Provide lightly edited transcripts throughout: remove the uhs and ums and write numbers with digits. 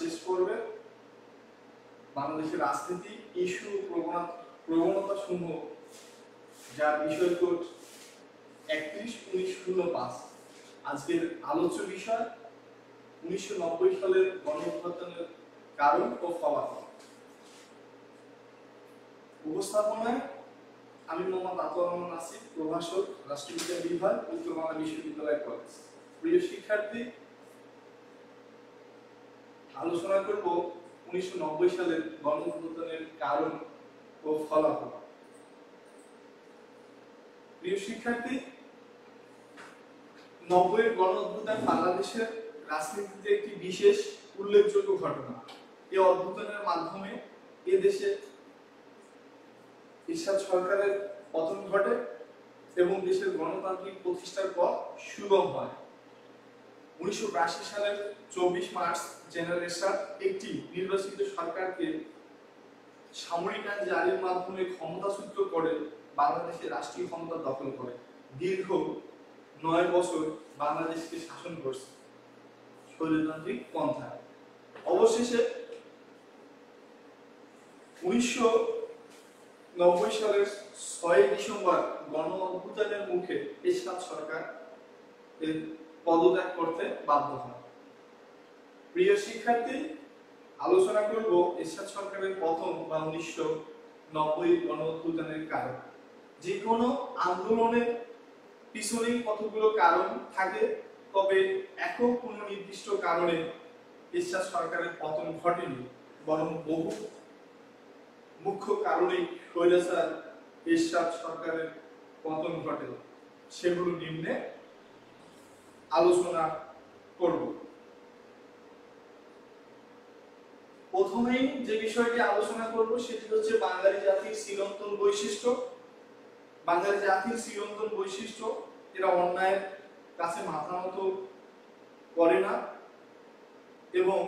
শেষ করবে বাংলাদেশের রাজনীতি ইস্যু প্রবণতা সমূহ, যার বিষয় কোড 31/19/05। আজকের আলোচ্য বিষয় 1990 সালের গণঅভ্যুত্থানের কারণ ও ফলাফল। উপস্থাপনায় আমি মোহাম্মদ আতর রহমান আসিফ, প্রভাষক, রাষ্ট্রবিজ্ঞান বিভাগ, উত্তর বাংলা বিশ্ববিদ্যালয় কলেজ। প্রিয় শিক্ষার্থী, আলোচনা করব 1990 সালের গণঅভ্যুত্থানের কারণ ও ফলাফল। প্রিয় শিক্ষার্থী, 90-এর গণঅভ্যুত্থান বাংলাদেশের রাজনীতিতে একটি বিশেষ উল্লেখযোগ্য ঘটনা। এই অভ্যুত্থানের মাধ্যমে এ দেশে এরশাদ সরকারের পতন ঘটে এবং দেশের গণতান্ত্রিক প্রতিষ্ঠার পথ সুগম হয়। 1982 সালের 24 মার্চ জেনারেল এরশাদ একটি নির্বাচিত সরকারকে সামরিক আইন জারির মাধ্যমে ক্ষমতাচ্যুত করে বাংলাদেশের রাষ্ট্রীয় ক্ষমতা দখল করে দীর্ঘ 9 বছর বাংলাদেশকে শাসন করছে স্বৈরতান্ত্রিক পন্থায়। অবশেষে 1990 সালের 6 ডিসেম্বর গণ অভ্যুত্থানের মুখে এরশাদ সরকার পদত্যাগ করতে বাধ্য হয়। প্রিয় শিক্ষার্থী, আলোচনা করব এরশাদ সরকারের পতন বা 1990 গণ অভ্যুত্থানের কারণ। যে কোনো আন্দোলনের পিছনেই কতগুলো কারণ থাকে, তবে একক কোনো নির্দিষ্ট কারণে এরশাদ সরকারের পতন ঘটেনি, বরং বহু মুখ্য কারণেই স্বৈরাচার এরশাদ সরকারের পতন ঘটে। সেগুলো নিম্নে আলোচনা করব। প্রথমেই যে বিষয়টি আলোচনা করব সেটি হচ্ছে বাঙালি জাতির চিরন্তন বৈশিষ্ট্য। বাঙালি জাতির চিরন্তন বৈশিষ্ট্য, এরা অন্যায়ের কাছে মাথা নত করে না এবং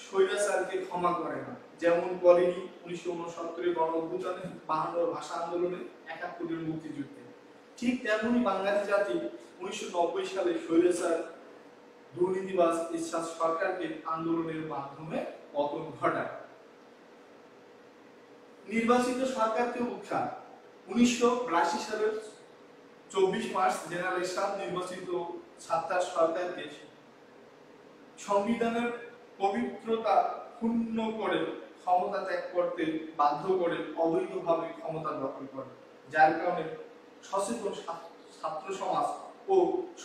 স্বৈরাচারকে ক্ষমা করে না, যেমন করেনি 1969 গণ অভ্যুত্থানে, 52 ভাষা আন্দোলনে, 71 মুক্তিযুদ্ধে। ঠিক তেমনি বাঙালি জাতি 1990 সালে স্বৈরাচার দুর্নীতিবাজ এরশাদ সরকারকে আন্দোলনের মাধ্যমে পতন ঘটায়। নির্বাচিত সরকারকে উৎখাত। 1982 সালের 24 মার্চ জেনারেল এরশাদ নির্বাচিত ছাত্র সরকারকে সংবিধানের পবিত্রতা ক্ষুণ্ণ করে ক্ষমতা ত্যাগ করতে বাধ্য করে অবৈধভাবে ক্ষমতা দখল করে, যার কারণে সচেতন ছাত্র সমাজ ও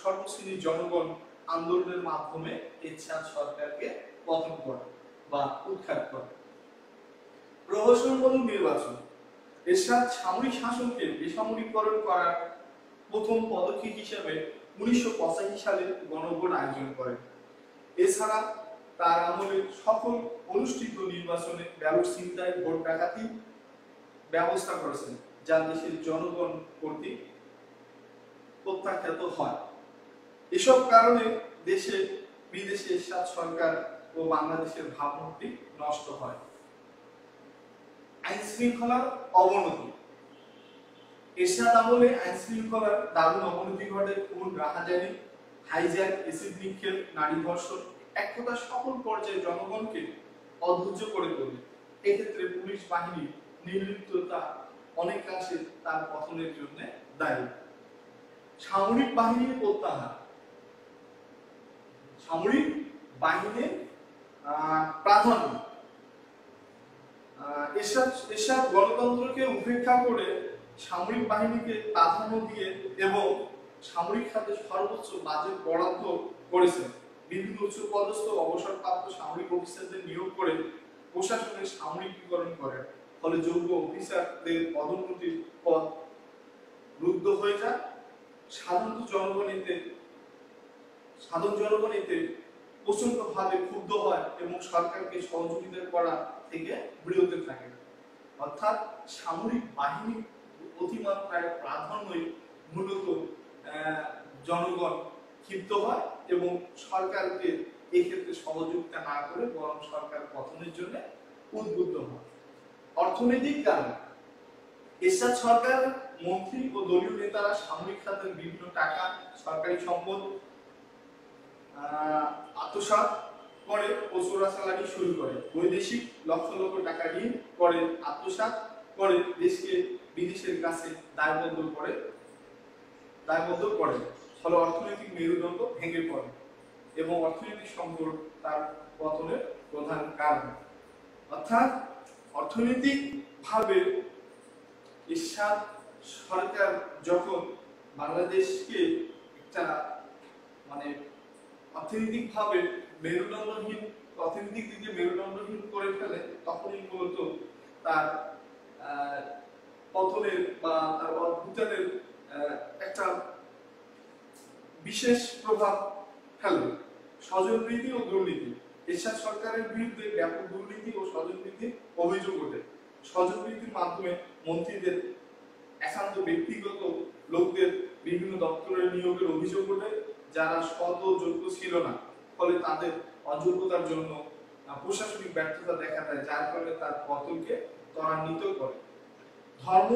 সর্বশ্রেণীর জনগণ আন্দোলনের মাধ্যমে এরশাদ সরকারকে পতন করে বা উৎখাত করে। প্রহসনমূলক নির্বাচন। এরশাদ সামরিক শাসনকে বেসামরিকরণ করার প্রথম পদক্ষেপ হিসেবে 1985 সালে গণভোট আয়োজন করেন। এছাড়া তার আমলে সকল অনুষ্ঠিত নির্বাচনে ব্যালট ছিনতাই, ভোট ডাকাতি ব্যবস্থা করেছেন, যা দেশের জনগণ কর্তৃক প্রত্যাখ্যাত হয়। এসব কারণে দেশে বিদেশে এরশাদ সরকার ও বাংলাদেশের ভাবমূর্তি নষ্ট হয়। আইন শৃঙ্খলার অবনতি। এরশাদ আমলে আইন শৃঙ্খলার দারুণ অবনতি ঘটে। খুন, রাহাজানি, হাইজ্যাক, এসিড নিক্ষেপ, নারী ধর্ষণ এক কথা সকল পর্যায়ে জনগণকে অধৈর্য করে তোলে। এক্ষেত্রে পুলিশ বাহিনীর নির্লিপ্ততা অনেকাংশে তার পতনের জন্য দায়ী। সামরিক বাহিনীর প্রত্যাহার। সামরিক বাহিনীর প্রাধান্য। এরশাদ গণতন্ত্রকে উপেক্ষা করে সামরিক বাহিনীকে প্রাধান্য দিয়ে এবং সামরিক খাতে সর্বোচ্চ বাজেট বরাদ্দ করেছেন। বিভিন্ন উচ্চপদস্থ অবসরপ্রাপ্ত সামরিক অফিসারদের নিয়োগ করে প্রশাসনের সামরিকীকরণ করেন, ফলে যোগ্য অফিসারদের পদোন্নতির পথ রুদ্ধ হয়ে যায়। সাধারণ জনগণ এতে প্রচন্ড ভাবে ক্ষুব্ধ হয় এবং সরকারকে সহযোগিতা করা থেকে বিরত থাকে। অর্থাৎ সামরিক বাহিনীর অতিমাত্রায় প্রাধান্যই মূলত জনগণ ক্ষিপ্ত হয় এবং সরকারকে এক্ষেত্রে সহযোগিতা না করে বরং সরকার পতনের জন্য উদ্বুদ্ধ হয়। অর্থনৈতিক কারণ। এরশাদ সরকার, মন্ত্রী ও দলীয় নেতারা সামরিক খাতের বিভিন্ন টাকা, সরকারি সম্পদ আত্মসাৎ করে ও চোরাচালানি শুরু করে, বৈদেশিক লক্ষ লক্ষ টাকা ঋণ করে আত্মসাৎ করে, দেশকে বিদেশের কাছে দায়বদ্ধ করে, ফলে অর্থনৈতিক মেরুদণ্ড ভেঙে পড়ে এবং অর্থনৈতিক সংকট তার পতনের প্রধান কারণ। অর্থাৎ অর্থনৈতিক ভাবে এরশাদ সরকার যখন বাংলাদেশকে একটা মানে অর্থনৈতিক দিকে মেরুদণ্ডহীন করে ফেলে, তখনই মূলত তার পতনের বা তার অভ্যুত্থানের একটা বিশেষ প্রভাব ফেলে। স্বজনপ্রীতি ও দুর্নীতি। এরশাদ সরকারের বিরুদ্ধে ব্যাপক দুর্নীতি ও স্বজনপ্রীতির অভিযোগ ওঠে। স্বজনপ্রীতির মাধ্যমে মন্ত্রীদের একান্ত ব্যক্তিগত লোকদের বিভিন্ন দপ্তরে নিয়োগের অভিযোগ ওঠে, যারা সৎ ও যোগ্য ছিল না, ফলে তাদের অযোগ্যতার জন্য প্রশাসনিক ব্যর্থতা দেখা দেয়, যার ফলে তার পতনকে ত্বরান্বিত করে। ধর্ম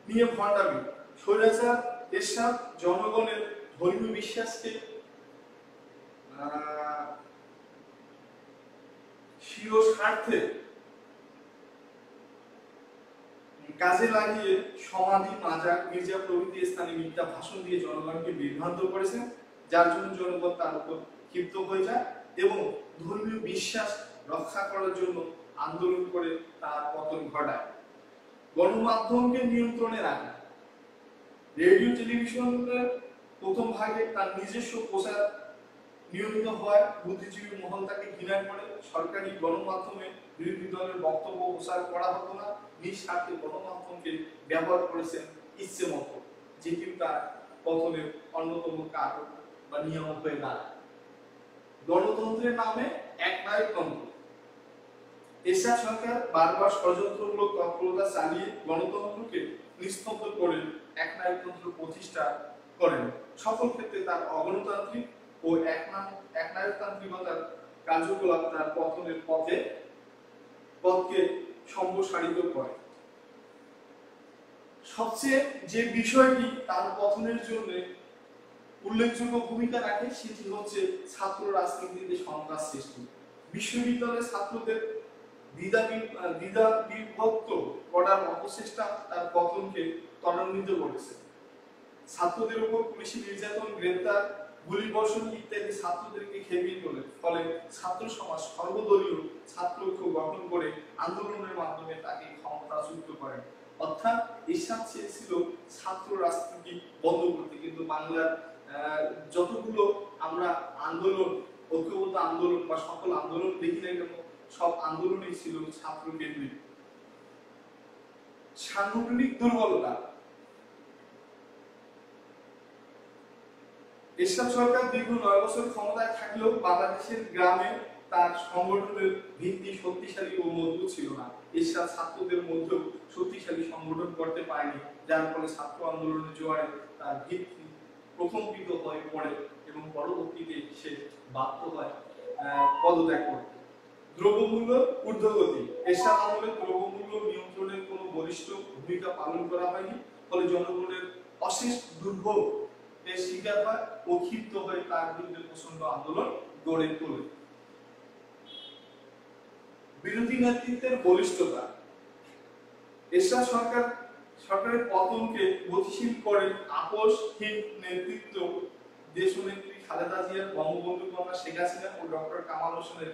নিয়ে ভণ্ডামি। স্বৈরাচার এরশাদ জনগণের ধর্মীয় বিশ্বাসকে স্বীয় স্বার্থে কাজে লাগিয়ে সমাধি, মাজার, গির্জা প্রভৃতি স্থানে মিথ্যা ভাষণ দিয়ে জনগণকে বিভ্রান্ত করেছেন, যার জন্য জনগণ তার উপর ক্ষিপ্ত হয়ে যায় এবং ধর্মীয় বিশ্বাস রক্ষা করার জন্য আন্দোলন করে তার পতন ঘটায়। গণমাধ্যমকে নিয়ন্ত্রণে রাখা। রেডিও টেলিভিশনের প্রথম ভাগে তার নিজস্ব প্রচার নিয়মিত হয়, বুদ্ধিজীবী মহল তাকে ঘৃণা করে। সরকারি গণমাধ্যমে বিরোধী দলের বক্তব্য প্রচার করা হতো না, নিজ স্বার্থে গণমাধ্যমকে ব্যবহার করেছেন ইচ্ছে মতো, যেটি তার পতনের অন্যতম কারণ বা নিয়ামক হয়ে দাঁড়ায়। গণতন্ত্রের নামে একনায়কতন্ত্র। এরশাদ সরকার বারবার ষড়যন্ত্রমূলক তৎপরতা চালিয়ে গণতন্ত্রকে নিস্তব্ধ করে একনায়কতন্ত্র প্রতিষ্ঠা করেন। সকল ক্ষেত্রে তার অগণতান্ত্রিক ও একনায়কতান্ত্রিকতার কার্যকলাপ তার পতনের পথকে সম্প্রসারিত করে। সবচেয়ে যে বিষয়টি তার পতনের জন্য উল্লেখযোগ্য ভূমিকা রাখে সেটি হচ্ছে ছাত্র রাজনীতিতে সন্ত্রাস সৃষ্টি। বিশ্ববিদ্যালয়ের ছাত্রদের দ্বিধা বিভক্ত করার অপচেষ্টা তার পতনকে ত্বরান্বিত করেছে। ছাত্রদের উপর পুলিশি নির্যাতন, গ্রেপ্তার, গুলিবর্ষণ ইত্যাদি ছাত্রদেরকে খেপিয়ে তোলে, ফলে ছাত্র সমাজ সর্বদলীয় ছাত্র ঐক্য গঠন করে আন্দোলনের মাধ্যমে তাকে ক্ষমতাচ্যুত করে। অর্থাৎ এরশাদ চেয়েছিল ছাত্র রাজনীতি বন্ধ করতে, কিন্তু বাংলার যতগুলো আমরা ঐক্যবদ্ধ আন্দোলন বা সকল আন্দোলন দেখি না কেন, সব আন্দোলনই ছিল ছাত্র কেন্দ্রিক। সাংগঠনিক দুর্বলতা। এরশাদ সরকার দীর্ঘ 9 বছর ক্ষমতায় থাকলেও বাংলাদেশের গ্রামে তার সংগঠনের ভিত্তি শক্তিশালী ও মজবুত ছিল না। এরশাদ ছাত্রদের মধ্যেও শক্তিশালী সংগঠন করতে পারেনি, যার ফলে ছাত্র আন্দোলনের জোয়ারে তার ভিত্তি প্রকম্পিত হয়ে পড়ে এবং পরবর্তীতে সে বাধ্য হয় পদত্যাগ করতে। দ্রব্যমূল্য ঊর্ধ্বগতি। এরশাদ আমলে দ্রব্যমূল্য নিয়ন্ত্রণের কোনো বলিষ্ঠ ভূমিকা পালন করা হয়নি, ফলে জনগণের অশেষ দুর্ভোগ এর শিকার হয় ও ক্ষিপ্ত হয়ে তার বিরুদ্ধে প্রচন্ড আন্দোলন গড়ে তোলে। বিরোধী নেতৃত্বের বলিষ্ঠতা। এরশাদ সরকারের পতনকে গতিশীল করে আপোষহীন নেতৃত্ব দেশনেত্রী খালেদা জিয়ার, বঙ্গবন্ধু কন্যা শেখ হাসিনা ও ডক্টর কামাল হোসেনের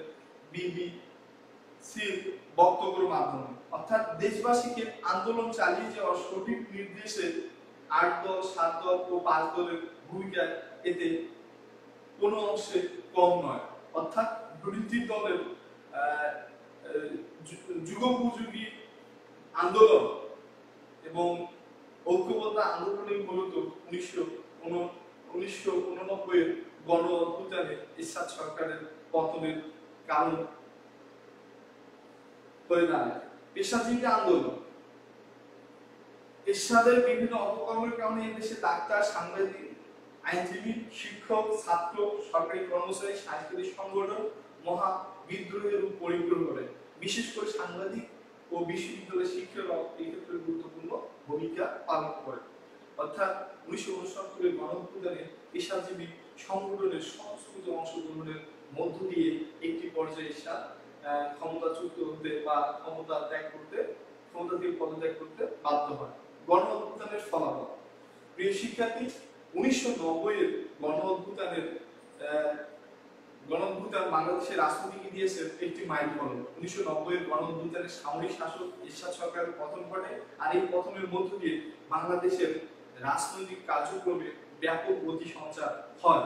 বিবিসির বক্তব্যের মাধ্যমে। অর্থাৎ দেশবাসীকে আন্দোলন চালিয়ে যাওয়ার সঠিক নির্দেশে 8 দল, 7 দল ও 5 দলের ভূমিকা এতে কোনো অংশে কম নয়। অর্থাৎ বিরোধী দলের যুগোপযোগী আন্দোলন এবং ঐক্যবদ্ধ আন্দোলনের মূলত 1989 এর গণ অভ্যুত্থানে এরশাদ সরকারের পতনের কারণ হয়ে দাঁড়ায়। পেশাজীবী আন্দোলন। এরশাদের বিভিন্ন অপকর্মের কারণে দেশে ডাক্তার, সাংবাদিক, আইনজীবী, শিক্ষক, ছাত্র, সরকারি কর্মচারী, সাংস্কৃতিক সংগঠন মহা বিদ্রোহের রূপ পরিগ্রহ করে। বিশেষ করে সাংবাদিক ও বিশ্ববিদ্যালয়ের শিক্ষকরা এই ক্ষেত্রে গুরুত্বপূর্ণ ভূমিকা পালন করে। অর্থাৎ 1969 এর গণ অভ্যুত্থানে পেশাজীবী সংগঠনের সংস্কৃত অংশগ্রহণের মধ্য দিয়ে একটি পর্যায়ে এরশাদ ক্ষমতাচ্যুত হতে বা ক্ষমতা থেকে পদত্যাগ করতে বাধ্য হয়। গণ অভ্যুত্থানের ফলাফল। প্রিয় শিক্ষার্থী, 1990 এর গণ অভ্যুত্থান বাংলাদেশের রাজনীতিকে দিয়েছে একটি মাইল ফলক। 1990 এর গণ অভ্যুত্থানের সামরিক শাসক এরশাদ সরকারের পতন ঘটে, আর এই পতনের মধ্য দিয়ে বাংলাদেশের রাজনৈতিক কার্যক্রমে ব্যাপক গতি সঞ্চার হয়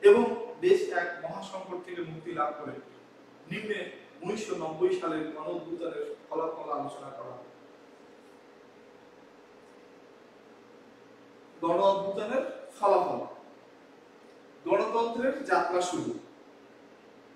এবং দেশ এক মহাসংকট থেকে মুক্তি লাভ করে। নিম্নে 1990 সালের গণ অভ্যুত্থানের ফলাফল আলোচনা করা। গণ অভ্যুত্থানের ফলাফল। গণতন্ত্রের যাত্রা শুরু।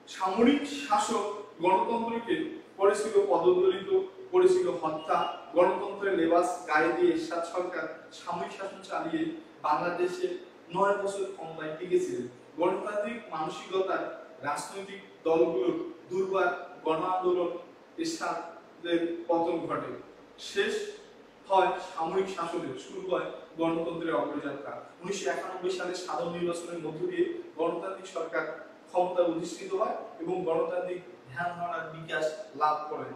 সামরিক শাসক গণতন্ত্রকে করেছিল পদদলিত, করেছিল হত্যা। গণতন্ত্রের লেবাস গায়ে দিয়ে এরশাদ সরকার সামরিক শাসন চালিয়ে বাংলাদেশে 9 বছর ক্ষমতায় টিকেছিলেন। গণতান্ত্রিক মানসিকতার রাজনৈতিক দলগুলোর দুর্বার গণ আন্দোলন এরশাদের পতন ঘটে। শেষ হয় সামরিক শাসনের, শুরু হয় গণতন্ত্রের অগ্রযাত্রা। 1991 সালে সাধারণ নির্বাচনের মধ্য দিয়ে গণতান্ত্রিক সরকার ক্ষমতা অধিষ্ঠিত হয় এবং গণতান্ত্রিক ধ্যান ধারণার বিকাশ লাভ করে।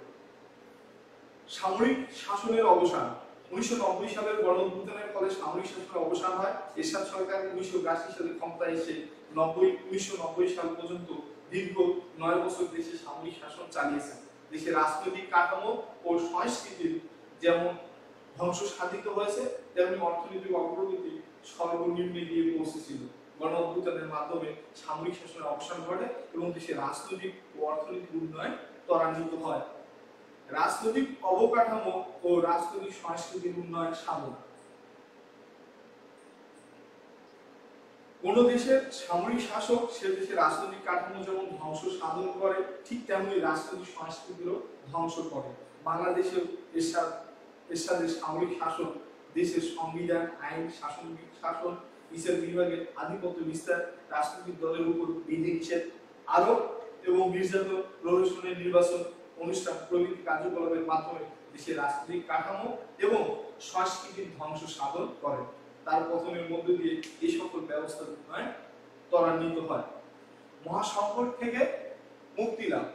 সামরিক শাসনের অবসান। 1990 সালের গণ অভ্যুত্থানের ফলে সামরিক শাসনের অবসান হয়। এরশাদ সরকার 1982 সালে ক্ষমতায় এসে 1990 সাল পর্যন্ত দীর্ঘ 9 বছর দেশে সামরিক শাসন চালিয়েছেন। দেশের রাজনৈতিক কাঠামো ও সংস্কৃতির যেমন ধ্বংস সাধিত হয়েছে, তেমনি অর্থনৈতিক অগ্রগতি সর্বনিম্নে গিয়ে পৌঁছেছিল। গণ অভ্যুত্থানের মাধ্যমে সামরিক শাসনের অবসান ঘটে এবং দেশের রাজনৈতিক ও অর্থনৈতিক উন্নয়ন ত্বরান্বিত হয়। রাজনৈতিক অবকাঠামো ও রাজনৈতিক সংস্কৃতির উন্নয়ন সাধন। কোন দেশের সামরিক শাসক সে দেশের রাজনৈতিক কাঠামো যেমন ধ্বংস সাধন করে, ঠিক তেমনি রাজনৈতিক সংস্কৃতিরও ধ্বংস করে। বাংলাদেশের এরশাদের সামরিক শাসন দেশের সংবিধান, আইন, শাসন, বিচার বিভাগের আধিপত্য বিস্তার, রাজনৈতিক দলের উপর বিধিনিষেধ আরোপ এবং নির্যাতন, প্রহসনের নির্বাচন অনুষ্ঠান প্রভৃতি কার্যকলাপের মাধ্যমে দেশের রাজনৈতিক কাঠামো এবং সংস্কৃতির ধ্বংস সাধন করে। তার পতনের মধ্য দিয়ে এই সকল ব্যবস্থার উন্নয়ন ত্বরান্বিত হয়। মহাসংকট থেকে মুক্তি লাভ।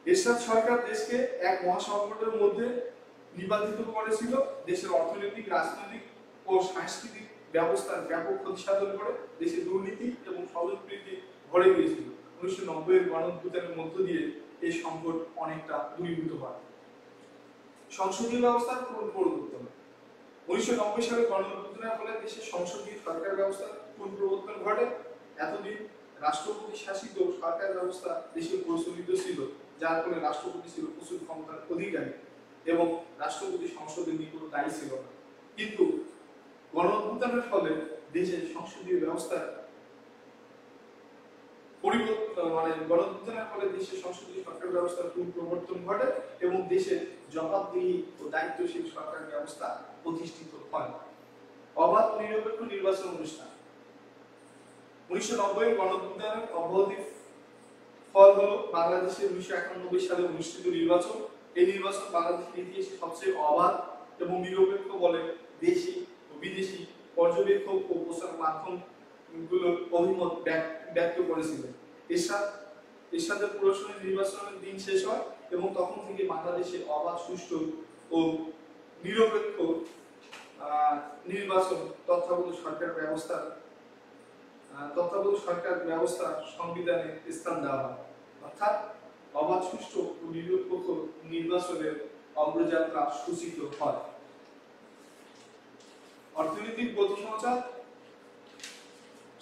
এরশাদ সরকার দেশকে এক মহাসংকটের মধ্যে নিপাতিত করেছিল। দেশের অর্থনৈতিক, রাজনৈতিক ও সাংস্কৃতিক ব্যবস্থার ব্যাপক ক্ষতি সাধন করে দেশে দুর্নীতি এবং স্বজনপ্রীতি ভরে গিয়েছিল। 1990 এর গণ অভ্যুত্থানের মধ্য দিয়ে এই সংকট অনেকটা দূরীভূত হয়। সংসদীয় ব্যবস্থার পরিবর্তন। 1990 সালে গণ অভ্যুত্থানের ফলে দেশের সংসদীয় সরকার ব্যবস্থার পরিবর্তন ঘটে। এতদিন রাষ্ট্রপতি শাসিত সরকার ব্যবস্থা দেশে প্রচলিত ছিল, যার ফলে রাষ্ট্রপতি ছিল প্রচুর ক্ষমতার অধিকারী এবং রাষ্ট্রপতি সংসদের নিকট দায়ী ছিল না। কিন্তু গণ অভ্যুত্থানের ফলে দেশের সংসদীয় ব্যবস্থার গণ অভ্যুত্থানের ফলে দেশের সংসদীয় সরকার ব্যবস্থার পরিবর্তন ঘটে এবং দেশের জবাবদিহি ও দায়িত্বশীল সরকার ব্যবস্থা প্রতিষ্ঠিত হয়। অবাধ নিরপেক্ষ নির্বাচন অনুষ্ঠান। 1990 এর গণ অভ্যুত্থানের অব্যাহতির ফল হলো বাংলাদেশে 1991 সালে অনুষ্ঠিত নির্বাচন। এই নির্বাচন বাংলাদেশের ইতিহাসে সবচেয়ে অবাধ এবং নিরপেক্ষ বলে দেশি ও বিদেশি পর্যবেক্ষক ও প্রচার মাধ্যমগুলোর অভিমত ব্যক্ত করেছিলেন। এরশাদের প্রশাসনিক নির্বাচনের দিন শেষ হয় এবং তখন থেকে বাংলাদেশে অবাধ, সুষ্ঠু ও নিরপেক্ষ নির্বাচন তত্ত্বাবধায়ক সরকার ব্যবস্থা সংবিধানে স্থান দেওয়া হয়, অর্থাৎ অবাধ, সুষ্ঠু ও নিরপেক্ষ নির্বাচনের অগ্রযাত্রা সূচিত হয়। অর্থনৈতিক গতিসঞ্চার।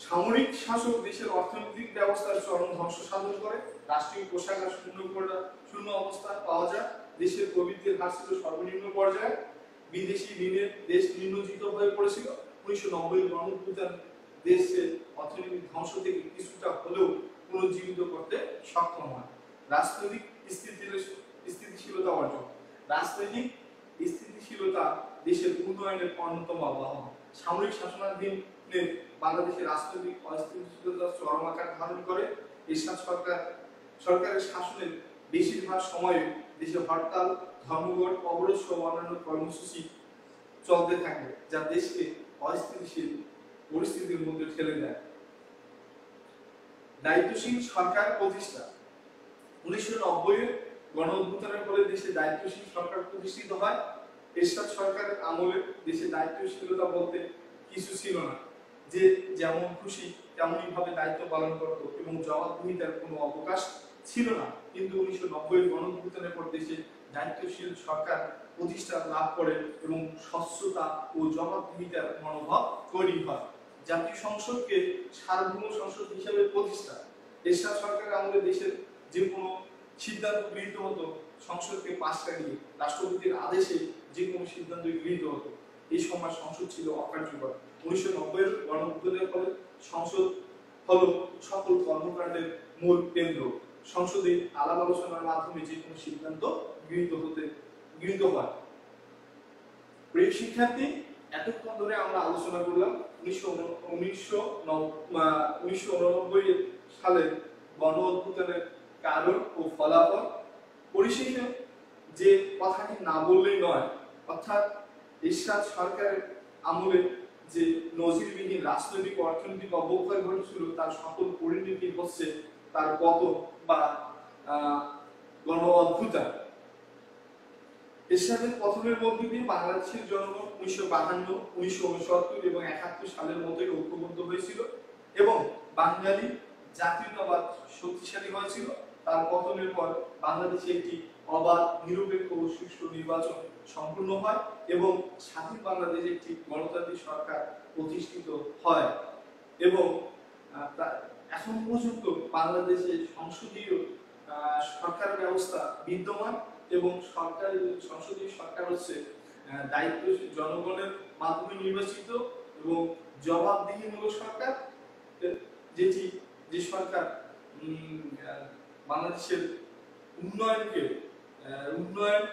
সামরিক শাসক দেশের অর্থনৈতিক ব্যবস্থার চরম ধ্বংস সাধন করে। রাষ্ট্রীয় কোষাগার শূন্য অবস্থা পাওয়া যায়। দেশের প্রবৃদ্ধির হার ছিল সর্বনিম্ন পর্যায়ে। বিদেশি ঋণের দেশ নিম্নজিত হয়ে পড়েছিল। 1990 গণ অভ্যুত্থান দেশের অর্থনৈতিক ধ্বংস থেকে কিছুটা হলেও পুনর্জীবিত করতে সক্ষম হয়। রাজনৈতিক স্থিতিশীলতা অর্জন। রাজনৈতিক স্থিতিশীলতা দেশের উন্নয়নের অন্যতম আহ্বান। সামরিক শাসনাধীনে বাংলাদেশের রাজনৈতিক অস্থিতিশীলতা চরম আকার ধারণ করে। এরশাদ সরকারের শাসনের বেশিরভাগ সময়ে দেশে হরতাল, ধর্মঘট, অবরোধ সহ অন্যান্য কর্মসূচি চলতে থাকে, যা দেশকে অস্থিতিশীল পরিস্থিতির মধ্যে ঠেলে দেয়। দায়িত্বশীল সরকার প্রতিষ্ঠা। 1990 এর গণ অভ্যুত্থানের ফলে দেশে দায়িত্বশীল সরকার প্রতিষ্ঠিত হয়। এরশাদ সরকারের আমলে দেশে দায়িত্বশীলতা বলতে কিছু ছিল না, যে যেমন খুশি তেমনই ভাবে দায়িত্ব পালন করত এবং জবাবদিহিতার কোনো অবকাশ ছিল না। কিন্তু 1990 এর গণ অভ্যুত্থানের পর দেশে দায়িত্বশীল সরকার প্রতিষ্ঠা লাভ করে এবং স্বচ্ছতা ও জবাবদিহিতার মনোভাব তৈরি হয়। জাতীয় সংসদকে সার্বভৌম সংসদ হিসেবে প্রতিষ্ঠা। এরশাদ সরকারের আমলে দেশের যে কোনো সিদ্ধান্ত গৃহীত হতো সংসদকে পাশ কাটিয়ে, রাষ্ট্রপতির আদেশে যে কোনো সিদ্ধান্ত গৃহীত হতো। এই সময় সংসদ ছিল অকার্যকর। 1990 এর গণ অভ্যুত্থানের ফলে সংসদ হলো সকল কর্মকাণ্ডের মূল কেন্দ্র। সংসদে আলাপ আলোচনার মাধ্যমে যে কোনো সিদ্ধান্ত গৃহীত হয়। প্রিয় শিক্ষার্থী, এতক্ষণ ধরে আমরা আলোচনা করলাম 1989 সালের গণ অভ্যুত্থানের কারণ ও ফলাফল। পরিশেষে যে কথাটি না বললেই নয়, অর্থাৎ এরশাদ সরকারের আমলে যে নজিরবিহীন রাজনৈতিক অর্থনৈতিক অবক্ষয় ঘটেছিল তার সকল পরিণতি হচ্ছে তার পতন বা গণ অভ্যুত্থান। এরশাদের পতনের মধ্য দিয়ে বাংলাদেশের জনগণ 1952, 1969 এবং 71 সালের মতোই ঐক্যবদ্ধ হয়েছিল এবং বাঙালি জাতীয়তাবাদ শক্তিশালী হয়েছিল। তার পতনের পর বাংলাদেশে একটি অবাধ, নিরপেক্ষ ও সুষ্ঠু নির্বাচন সম্পূর্ণ হয় এবং স্বাধীন বাংলাদেশে একটি গণতান্ত্রিক সরকার প্রতিষ্ঠিত হয় এবং এখন পর্যন্ত বাংলাদেশে সংসদীয় সরকার ব্যবস্থা বিদ্যমান এবং সংসদীয় সরকার হচ্ছে দায়িত্বশীল জনগণের মাধ্যমে নির্বাচিত এবং জবাবদিহিমূলক সরকার, যে সরকার বাংলাদেশের উন্নয়ন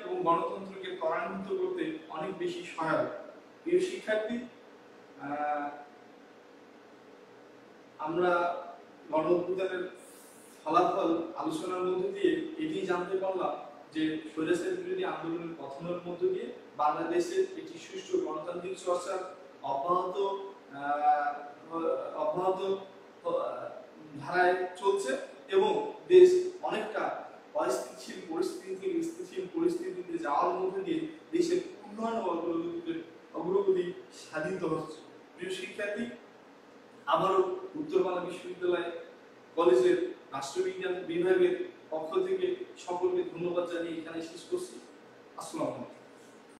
এবং গণতন্ত্রকে ত্বরান্বিত করতে অনেক বেশি সহায়ক। প্রিয় শিক্ষার্থী, আমরা গণ অভ্যুত্থানের ফলাফল আলোচনার মধ্যে দিয়ে এটি জানতে পারলাম যে স্বৈরাচার বিরোধী আন্দোলনের পতনের মধ্য দিয়ে বাংলাদেশের একটি সুষ্ঠু গণতান্ত্রিক চর্চা অব্যাহত ধারায় চলছে এবং দেশ অনেকটা অস্থিতিশীল পরিস্থিতি থেকে স্থিতিশীল পরিস্থিতিতে যাওয়ার মধ্যে দিয়ে দেশের উন্নয়ন অগ্রগতি সাধিত হচ্ছে। প্রিয় শিক্ষার্থী, আবারও উত্তর বাংলা বিশ্ববিদ্যালয় কলেজের রাষ্ট্রবিজ্ঞান বিভাগের পক্ষ থেকে সকলকে ধন্যবাদ জানিয়ে এখানে শেষ করছি। আসসালামু আলাইকুম।